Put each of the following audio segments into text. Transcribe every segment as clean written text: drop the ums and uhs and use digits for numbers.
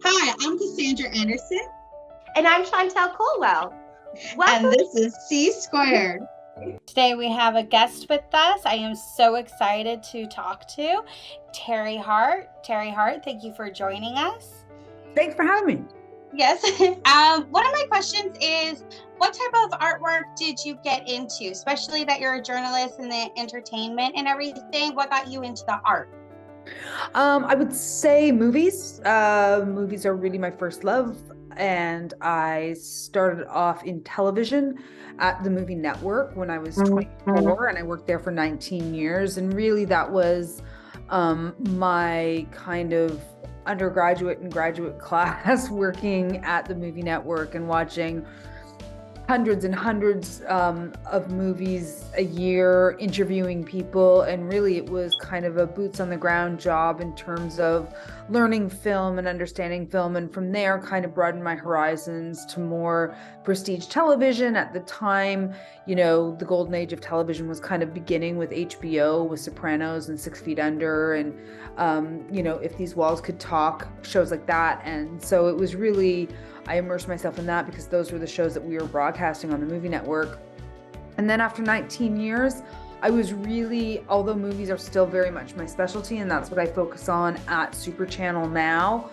Hi, I'm Cassandra Anderson, And I'm Chantel Colwell. and Welcome. this is Csquared. Today we have a guest with us. I am so excited to talk to Teri Hart. Teri Hart, thank you for joining us. Thanks for having me. Yes. One of my questions is, what type of artwork did you get into, especially that you're a journalist in the entertainment and everything? What got you into the art? I would say movies. Movies are really my first love. And I started off in television at the Movie Network when I was 24, and I worked there for 19 years. And really that was my kind of undergraduate and graduate class working at the Movie Network and watching hundreds and hundreds of movies a year, interviewing people, and really it was kind of a boots on the ground job in terms of learning film and understanding film, and from there kind of broadened my horizons to more prestige television. At the time, you know, the golden age of television was kind of beginning with HBO, with Sopranos and 6 Feet Under, and you know, If These Walls Could Talk, shows like that. And so it was really, I immersed myself in that because those were the shows that we were broadcasting on the Movie Network. And then after 19 years, I was really, although movies are still very much my specialty, and that's what I focus on at Super Channel now.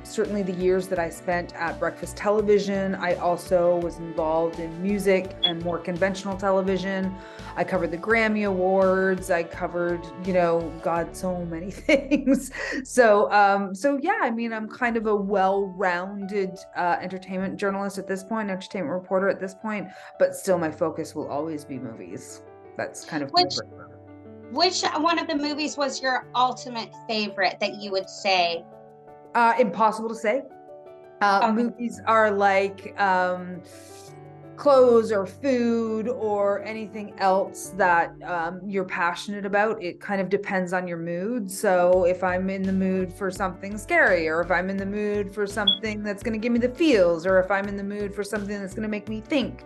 Certainly the years that I spent at Breakfast Television, I also was involved in music and more conventional television. I covered the Grammy Awards. I covered, you know, God, so many things. So yeah, I mean, I'm kind of a well-rounded entertainment journalist at this point, entertainment reporter at this point, but still my focus will always be movies. That's kind of Which one of the movies was your ultimate favorite that you would say? Impossible to say. Movies are like clothes or food or anything else that you're passionate about. It kind of depends on your mood. So if I'm in the mood for something scary, or if I'm in the mood for something that's going to give me the feels, or if I'm in the mood for something that's going to make me think,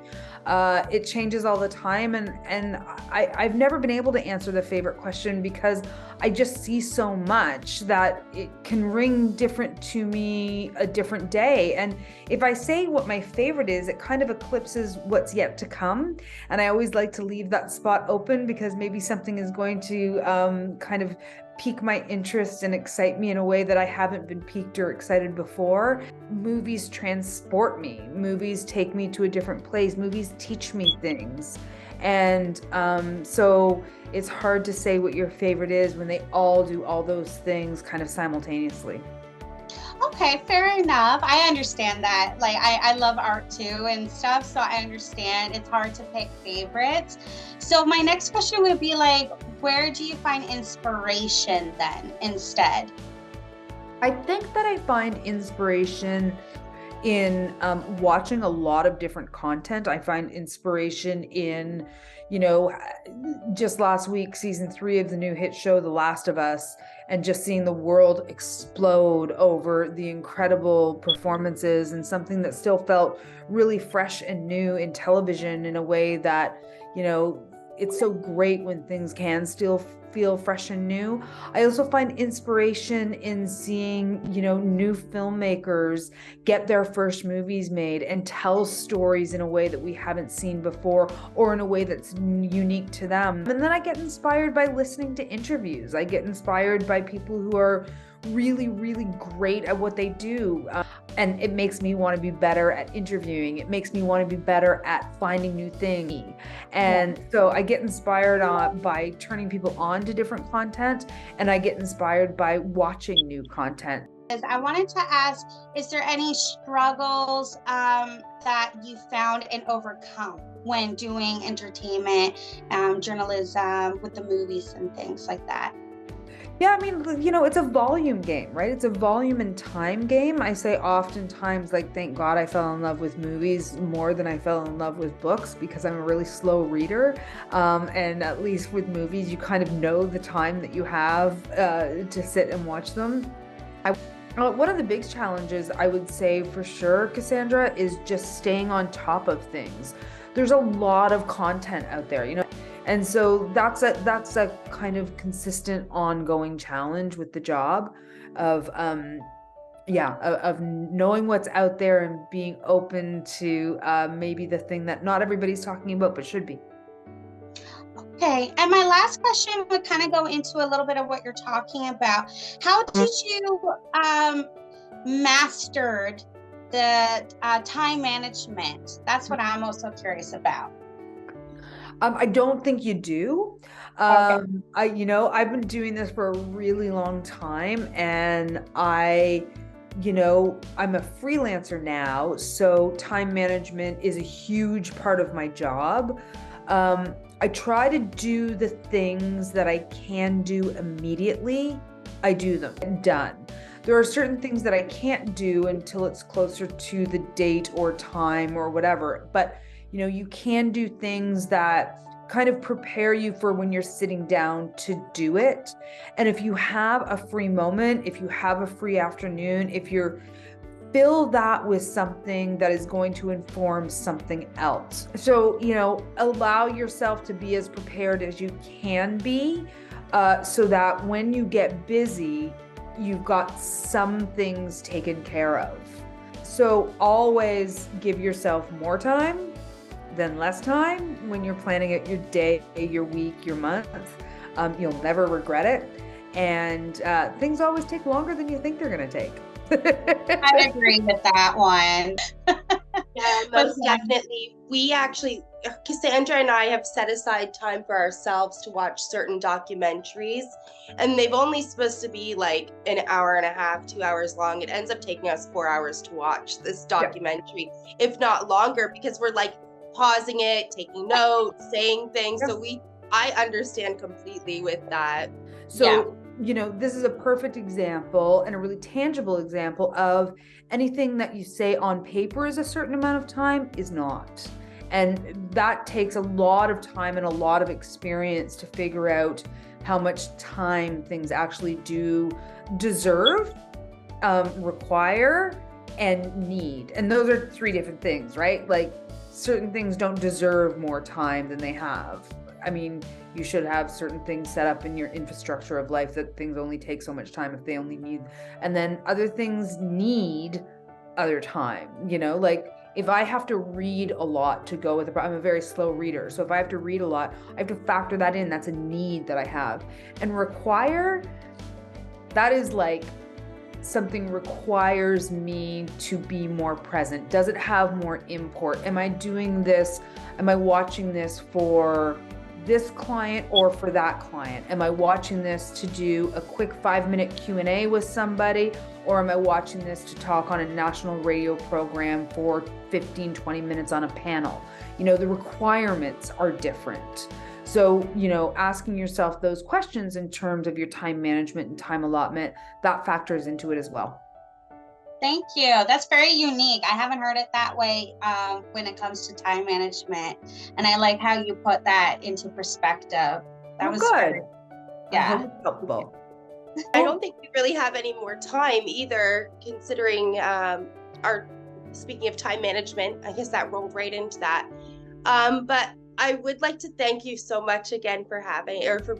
it changes all the time. And I've never been able to answer the favorite question because I just see so much that it can ring different to me a different day. And if I say what my favorite is, it kind of eclipses what's yet to come. And I always like to leave that spot open because maybe something is going to kind of pique my interest and excite me in a way that I haven't been piqued or excited before. Movies transport me. Movies take me to a different place. Movies teach me things. And so it's hard to say what your favorite is when they all do all those things kind of simultaneously. Okay, fair enough. I understand that. Like, I love art too and stuff, so I understand it's hard to pick favorites. So my next question would be like, where do you find inspiration then instead? I think that I find inspiration in watching a lot of different content. I find inspiration in, you know, just last week, season 3 of the new hit show, The Last of Us, and just seeing the world explode over the incredible performances and something that still felt really fresh and new in television in a way that, you know, it's so great when things can still feel fresh and new. I also find inspiration in seeing, you know, new filmmakers get their first movies made and tell stories in a way that we haven't seen before, or in a way that's unique to them. And then I get inspired by listening to interviews. I get inspired by people who are really, really great at what they do. And it makes me want to be better at interviewing. It makes me want to be better at finding new things. And so I get inspired by turning people on to different content, and I get inspired by watching new content. I wanted to ask, is there any struggles that you found and overcome when doing entertainment, journalism with the movies and things like that? Yeah, I mean, you know, it's a volume game, right? It's a volume and time game. I say oftentimes, like, thank God I fell in love with movies more than I fell in love with books, because I'm a really slow reader. And at least with movies, you kind of know the time that you have to sit and watch them. One of the big challenges, I would say for sure, Cassandra, is just staying on top of things. There's a lot of content out there, you know. And so that's a kind of consistent ongoing challenge with the job of of knowing what's out there and being open to maybe the thing that not everybody's talking about but should be. Okay, and my last question would kind of go into a little bit of what you're talking about. How did you mastered the time management? That's what I'm also curious about. I don't think you do. Okay. I've been doing this for a really long time, and I'm a freelancer now, so time management is a huge part of my job. I try to do the things that I can do immediately. I do them and done. There are certain things that I can't do until it's closer to the date or time or whatever. But, you can do things that kind of prepare you for when you're sitting down to do it. And if you have a free moment, if you have a free afternoon, if you're fill that with something that is going to inform something else. So, allow yourself to be as prepared as you can be, so that when you get busy, you've got some things taken care of. So always give yourself more time than less time when you're planning out your day, your week, your month. You'll never regret it. And things always take longer than you think they're going to take. I agree with that one. Yeah, most definitely. We actually, Cassandra and I have set aside time for ourselves to watch certain documentaries, and they've only supposed to be like an hour and a half, 2 hours long. It ends up taking us 4 hours to watch this documentary, if not longer, because we're like pausing it, taking notes, saying things. So I understand completely with that. So, this is a perfect example and a really tangible example of anything that you say on paper is a certain amount of time is not. And that takes a lot of time and a lot of experience to figure out how much time things actually do deserve, require, and need. And those are 3 different things, right? Like certain things don't deserve more time than they have. I mean, you should have certain things set up in your infrastructure of life that things only take so much time if they only need, and then other things need other time, like if I have to read a lot to go with it, I'm a very slow reader. So if I have to read a lot, I have to factor that in. That's a need that I have. And require, that is like something requires me to be more present. Does it have more import? Am I doing this? Am I watching this for this client or for that client? Am I watching this to do a quick 5-minute Q&A with somebody, or am I watching this to talk on a national radio program for 15-20 minutes on a panel? The requirements are different. So, asking yourself those questions in terms of your time management and time allotment, that factors into it as well. Thank you. That's very unique. I haven't heard it that way when it comes to time management. And I like how you put that into perspective. That was good. Yeah. Helpful. I don't think we really have any more time either, considering speaking of time management, I guess that rolled right into that. But I would like to thank you so much again for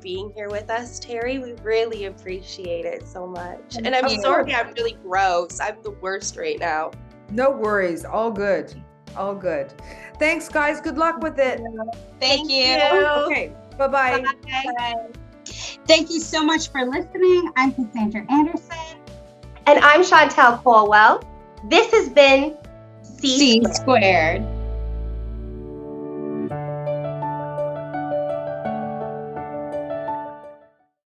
being here with us, Teri. We really appreciate it so much. And I'm sorry I'm really gross. I'm the worst right now. No worries. All good. All good. Thanks, guys. Good luck with it. Thank you. Okay. Bye-bye. Bye. Thank you so much for listening. I'm Cassandra Anderson. And I'm Chantel Colwell. This has been Csquared.